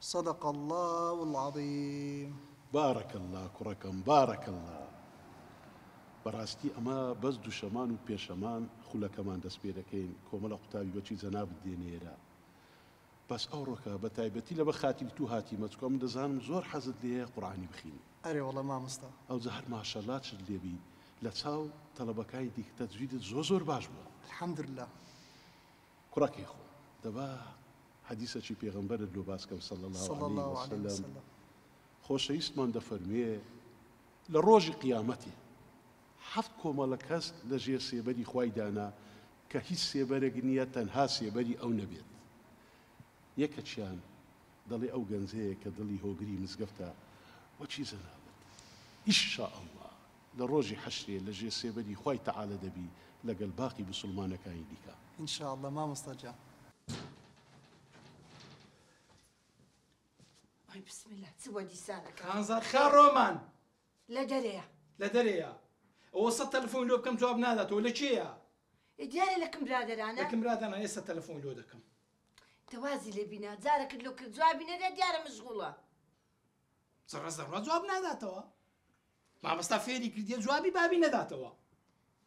صدق الله العظيم. بارك الله كركم بارك الله. براستي اما بس دو شمان و پێشەمان خولەکەمان دەست پێ دەکەین کۆمەڵە قوتابی بەچی جەناب دێنێرە بەس ئەو ڕۆکە بە تایبەتی لە بە خاتری تو هاتیمە چکۆ من دەزانم زۆر حەزت لێ قورئانی بخوێنی. ئەرێ وەڵڵا مامۆستا ئەو جە هەر ماشەڵڵا چت لێبی لە چاو تەڵەبەکانی دیکە تەجویدت زۆر باش بووە. الحەمدوللا. کوڕەکەی خۆ دەبا حەدیسەکی پێغەمبەرت لۆ باس کەم صلی الله علیه وسلم. خۆشەویستمان دەفەرموێ لە ڕۆژی قیامەتێ حەفت کۆمەڵە کەس لە ژێر سێبەری خوای دانا کە هیچ سێبەرێک نییە تەنها سێبەری ئەو نەبێت. یەکەچیان دەڵێ ئەو گەنجەیە کە دڵی هۆگری مزگەفتە وەچی زەنابێت ئیشاءالله لە ڕۆژی حەشرێ لە ژێر سێبەری خوای تەعالە دەبی لەگەڵ باقی مسلمانەکانی دیکە ئینشاءالله. مامۆستا جان بسم الله تسوى دیسانەکە خانزاد خا ڕۆمان لە دەرەیە لە دەرەیە ئەوە سەد تەلەفۆن لۆ بکەم جواب ناداتەوە لە کێیە؟ دیارە لەکەم برادەرانە لەکەم برادەرانە ئێستا تەلەفۆن لۆ دەکەم. تەوازی لێ بینە جارەکەت لۆ کرد جوابی نەدا دیارە مشغوڵە. زەڕە جواب ناداتەوە. مامۆستا فێری کردیە جوابی بابی نەداتەوە.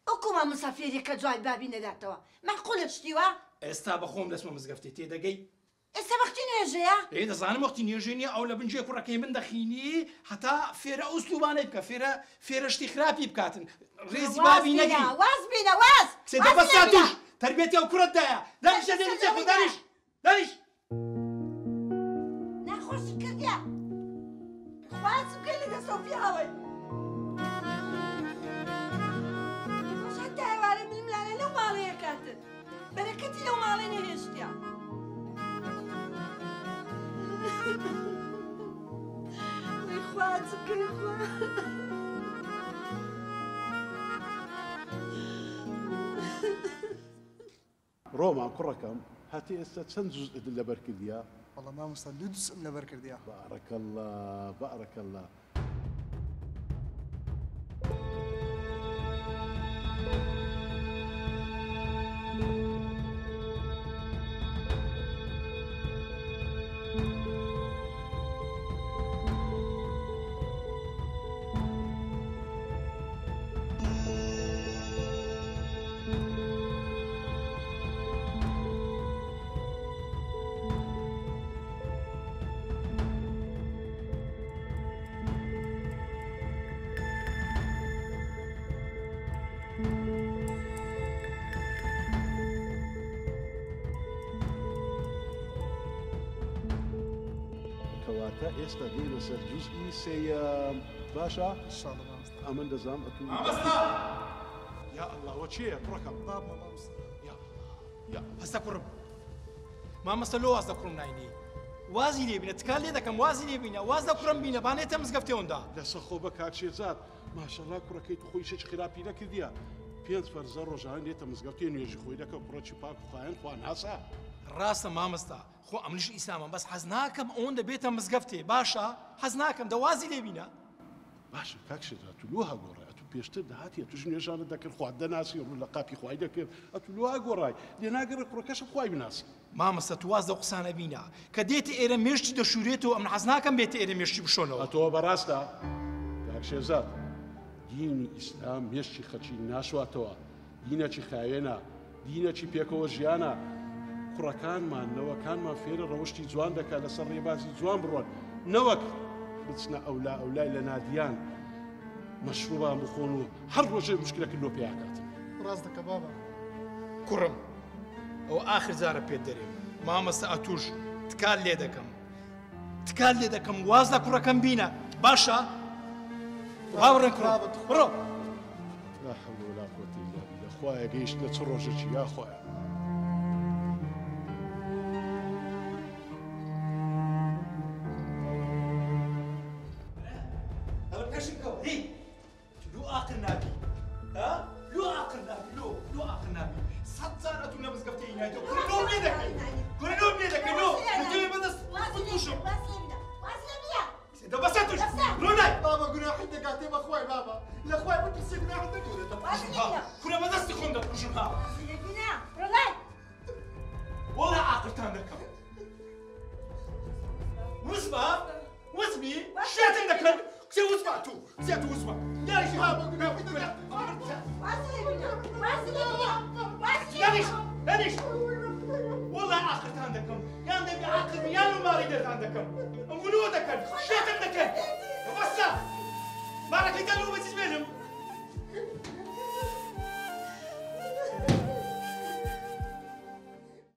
ئەو کۆما مسافێریە کە جوابی بابی نەداتەوە مەعقوڵە شتیوە؟ ئێستا بەخۆم دەچمە مزگەفتی تێدەگەی؟ ئێستا وەختی نوێژەیە؟ دەزانم وەختی نوێژێ نییە ئەو لە بنجێ کوڕەکەی من دەخینی هەتا فێرە ئوسلوبانەی بکە فێرە شتی خراپی بکاتن ڕێزی بابی نەگری. واز بینە واز سێدە بەسا توش تەربێتی ئەو کوڕەتدایە دانیشە دێنیجێ خۆ دانیش دانیش ناخۆشی کردیە خواز بکەی لەگە سۆفیاوەی ڕۆژان داوارە ململانە لەو ماڵەیە کاتن بەرەکەتی لەو ماڵێ نەهێشتیە. خواز بکەی خوا ڕۆمان کوڕەکەم هاتی ئێستا چەند جوزئت لەبەر کردیە؟ وەڵڵا مامۆستا دوو جزئم لەبەر کردیە. بارك الله بارك الله. کەواتە ئێستا دێ لەسەر جوزئی سێیەم باشە؟ ئینشاءالله مامۆستا. ئەمن دەزانم ئەتوو یا ئەڵڵاوە چییە کوڕەکەم؟ بابمە مامۆستا. یا هەستا کوڕم مامۆستا لۆ واز دە کوڕم ناینی وازی لێ بینە تکال لێ دەکەم وازی لێ بینە واز دە کوڕم بینە بانێتە مزگەفتەوەندا لەسە خۆ بە کاکشێزاد ماشەڵڵا کوڕەکەی تو خۆی شەش خراپی نەکردیە 5 فەرزە ڕۆژانە دێتە مزگەفتی نوێژی خۆی دەکە کوڕەکی پاک و خایەن خوان هاسا. ڕاستە مامۆستا خۆ ئەمنیش ئیسلامم بەس حەز ناکەم ئەوەندە بێتە مزگەفتێ باشە حەز ناکەم دەوازی لێ بینە. باشە کاکشێزاد تو لۆ هەگۆڕای ئەتو پێشتر داهاتیە توش نوێژانت دەکرد خوا دەناسی ڕوو لە قاپی خوای دەکرد ئەتو لۆ هەگۆڕای لێ ناگەڕێ کوڕەکەشە خوای بناسی. مامۆستا تو واز دە قسانە بینە کە دێتە ئێرە مێشتی دەشورێتەوە ئەم حەز ناکەم بێتە ئێرە مێشتی بشۆنەوە. ئەتەوە بەڕاستە کاکشێزاد دینی ئیسلام مێشتی خەچی ناشواتەوە دینەکی خاوێنە دینەکی پێکەوە ژیانە. کوڕەکانمان نەوەکانمان فێرە ڕەوشتی جوان دەکات لەسەر ڕێبازی جوان بڕۆن نەوەک بچنە ئەولای لە نادیان مەشروبان بخۆن و هەر ڕۆژێ مشکلەکە لۆ پێیاکاتن. ڕاست دەکە بابە. کوڕم ئەو ئاخر جارە پێت دەرێم مامۆستا ئەتوش تکال لێ دەکەم واز لە کوڕەکەم بینە باشە؟ باوەڕێن کوڕا بڕۆ. لا حول ولا قوة إلا بالله. خوایە گەیشت لە چ ڕۆژێکی یا خۆیە. واز لێ بینە فاتو زيتو وزمه يا شباب هنيش والله عاقلت عندكم يا نبي عاقل يا ما ريدت عندكم مولودك شيت عندك بس ما راك يدلوا بس منهم